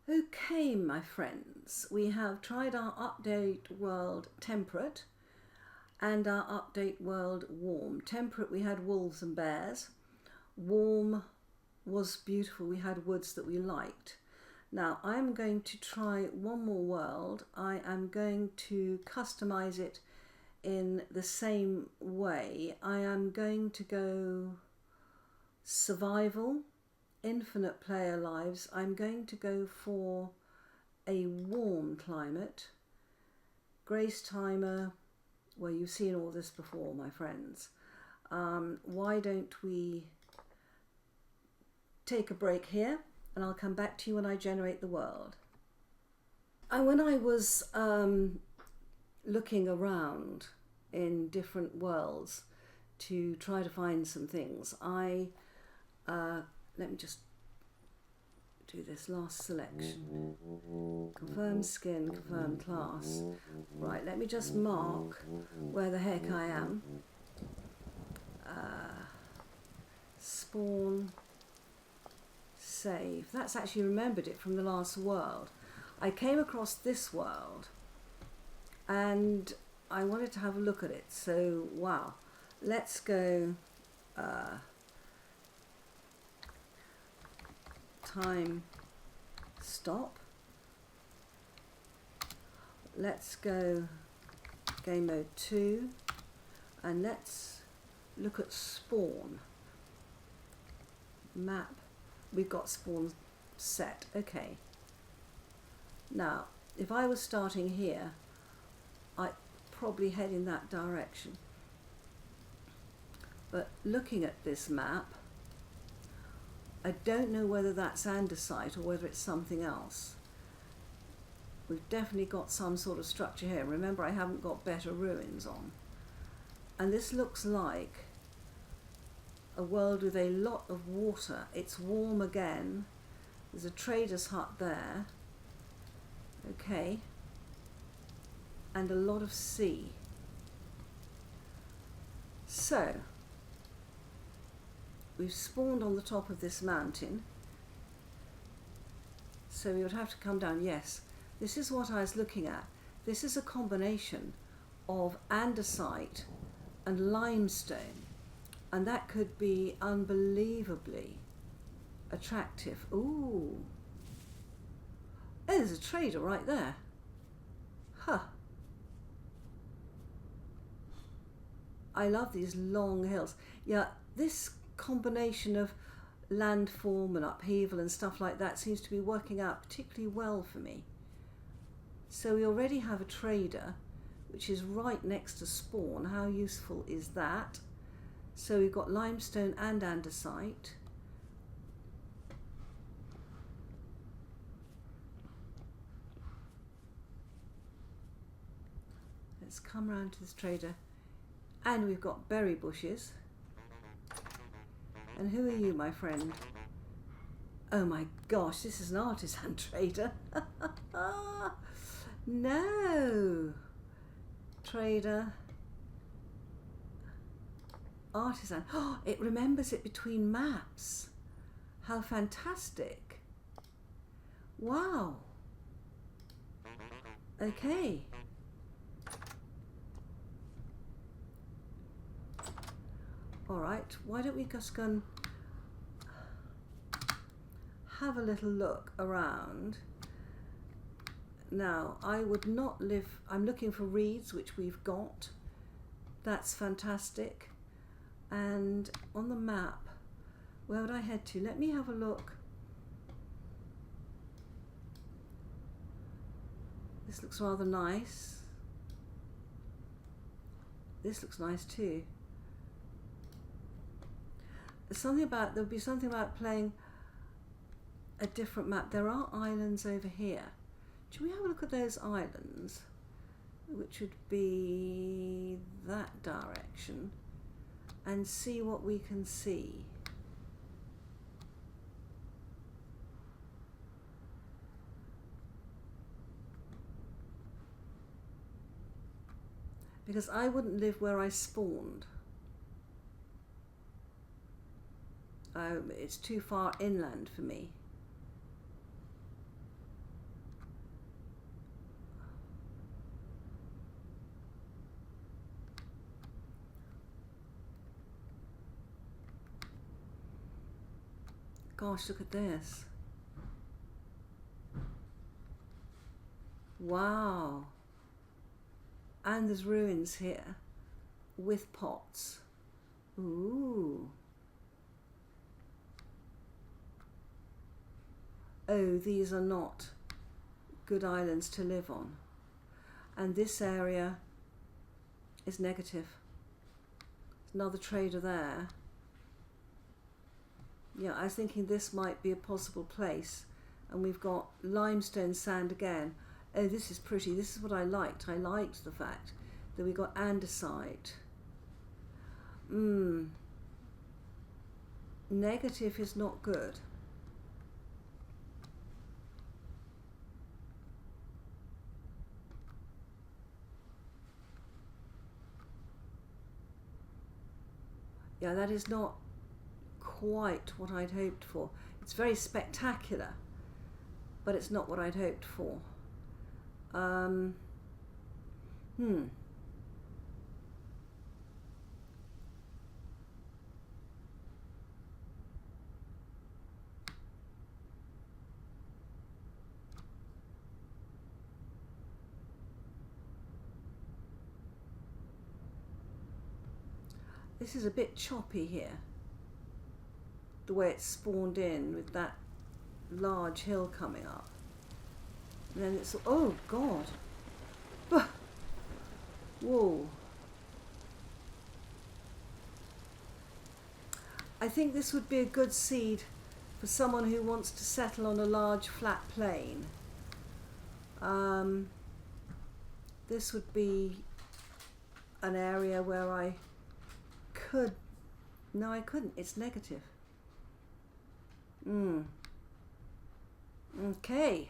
Okay, my friends, we have tried our update world temperate and our update world warm. Temperate, we had wolves and bears. Warm was beautiful, we had woods that we liked. Now I'm going to try one more world. I am going to customize it in the same way. I am going to go survival, infinite player lives. I'm going to go for a warm climate. Grace timer, well, you've seen all this before, my friends. Why don't we take a break here, and I'll come back to you when I generate the world. And when I was looking around in different worlds to try to find some things, let me just do this last selection. Confirm skin, confirm class. Right, let me just mark where the heck I am. Spawn, save. That's actually remembered it from the last world. I came across this world and I wanted to have a look at it. So, wow. Let's go time stop. Let's go game mode 2 and let's look at spawn. Map, we've got spawn set. Okay, now if I was starting here, I'd probably head in that direction, but looking at this map, I don't know whether that's andesite or whether it's something else. We've definitely got some sort of structure here. Remember, I haven't got better ruins on. And this looks like a world with a lot of water. It's warm again. There's a trader's hut there. Okay. And a lot of sea. So, we've spawned on the top of this mountain, so we would have to come down. Yes, this is what I was looking at. This is a combination of andesite and limestone, and that could be unbelievably attractive. Ooh, there's a trader right there. Huh. I love these long hills. Yeah, this combination of landform and upheaval and stuff like that seems to be working out particularly well for me. So we already have a trader which is right next to spawn. How useful is that? So we've got limestone and andesite. Let's come round to this trader, and we've got berry bushes. And who are you, my friend? Oh my gosh, this is an artisan trader. No. Trader. Artisan. Oh, it remembers it between maps. How fantastic. Wow. Okay. Alright, why don't we just go and have a little look around. Now, I would not live, I'm looking for reeds, which we've got. That's fantastic. And on the map, where would I head to? Let me have a look. This looks rather nice. This looks nice too. There'll be something about playing a different map. There are islands over here. Should we have a look at those islands, which would be that direction, and see what we can see? Because I wouldn't live where I spawned. It's too far inland for me. Gosh, look at this. Wow. And there's ruins here with pots. Ooh. Oh, these are not good islands to live on. And this area is negative. There's another trader there. Yeah, I was thinking this might be a possible place. And we've got limestone sand again. Oh, this is pretty. This is what I liked. I liked the fact that we got andesite. Negative is not good. Yeah, that is not quite what I'd hoped for. It's very spectacular, but it's not what I'd hoped for. This is a bit choppy here, the way it's spawned in with that large hill coming up. And then it's, oh God. Whoa. I think this would be a good seed for someone who wants to settle on a large flat plain. This would be an area where I could, no I couldn't, it's negative. Okay.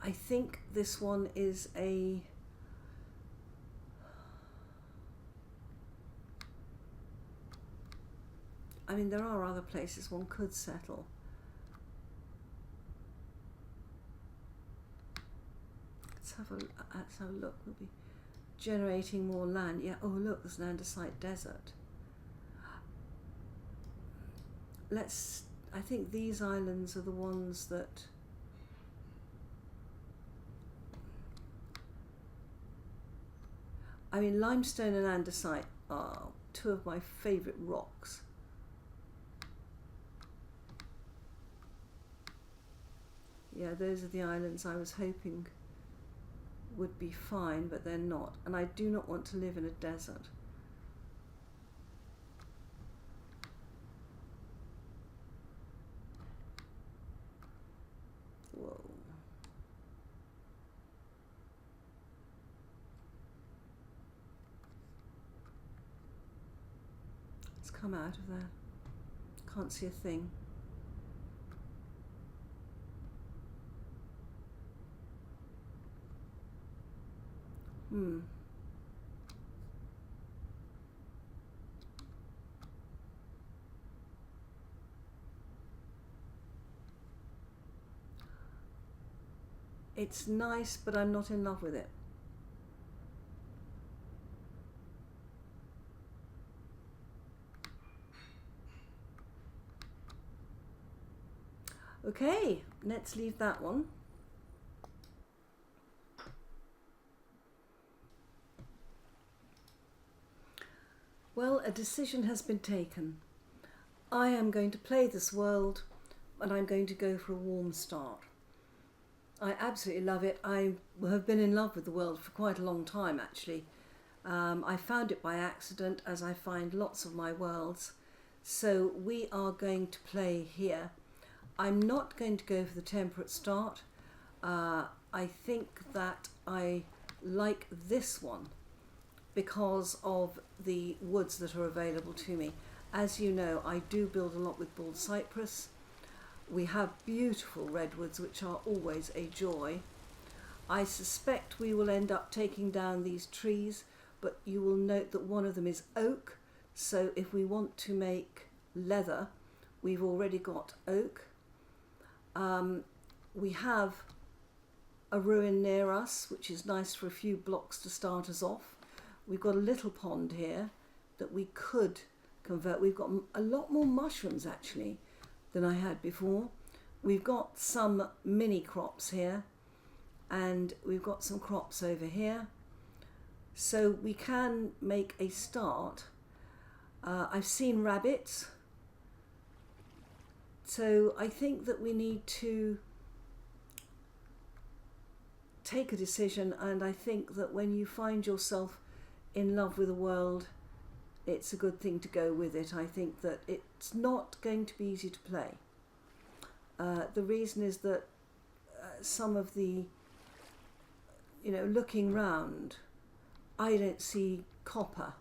I think this one is a, I mean there are other places one could settle. Let's have a look. We'll be generating more land. Yeah, oh look, there's an andesite desert. I think these islands are the ones that I mean limestone and andesite are two of my favourite rocks. Yeah, those are the islands I was hoping would be fine, but they're not. And I do not want to live in a desert. Whoa. Let's come out of there. Can't see a thing. It's nice, but I'm not in love with it. Okay, let's leave that one. Well, a decision has been taken. I am going to play this world and I'm going to go for a warm start. I absolutely love it. I have been in love with the world for quite a long time actually. I found it by accident, as I find lots of my worlds. So we are going to play here. I'm not going to go for the temperate start. I think that I like this one because of the woods that are available to me. As you know, I do build a lot with bald cypress. We have beautiful redwoods, which are always a joy. I suspect we will end up taking down these trees, but you will note that one of them is oak. So if we want to make leather, we've already got oak. We have a ruin near us, which is nice for a few blocks to start us off. we've got a little pond here that we could convert. We've got a lot more mushrooms actually than I had before. We've got some mini crops here, and we've got some crops over here. So we can make a start. I've seen rabbits. So I think that we need to take a decision, and I think that when you find yourself in love with the world, it's a good thing to go with it. I think that it's not going to be easy to play. The reason is that some of the, looking round, I don't see copper.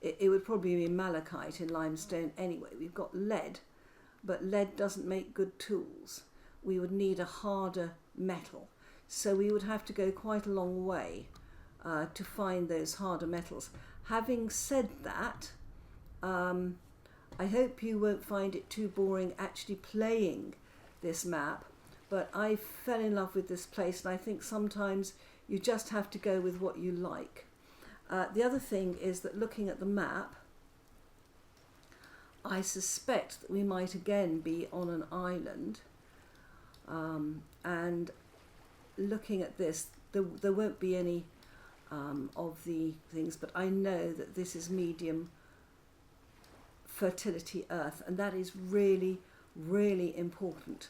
It would probably be malachite in limestone anyway. We've got lead, but lead doesn't make good tools. We would need a harder metal. So we would have to go quite a long way to find those harder metals. Having said that, I hope you won't find it too boring actually playing this map, but I fell in love with this place, and I think sometimes you just have to go with what you like. The other thing is that looking at the map, I suspect that we might again be on an island, and looking at this, there won't be any of the things, but I know that this is medium fertility earth, and that is really, really important,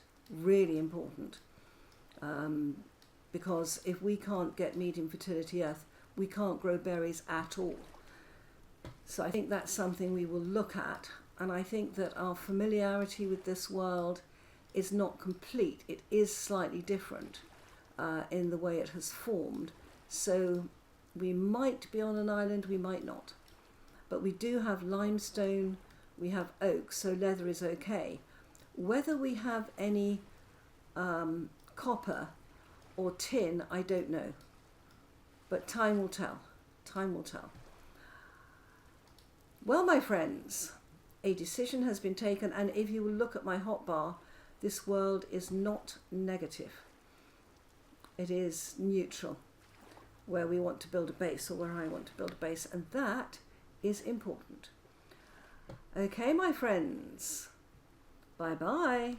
because if we can't get medium fertility earth, we can't grow berries at all. So I think that's something we will look at, and I think that our familiarity with this world is not complete. It is slightly different in the way it has formed. So we might be on an island, we might not. But we do have limestone, we have oak, so leather is okay. Whether we have any copper or tin, I don't know. But time will tell. Time will tell. Well, my friends, a decision has been taken, and if you will look at my hotbar, this world is not negative. It is neutral, where we want to build a base, or where I want to build a base, and that is important. Okay, my friends, bye-bye.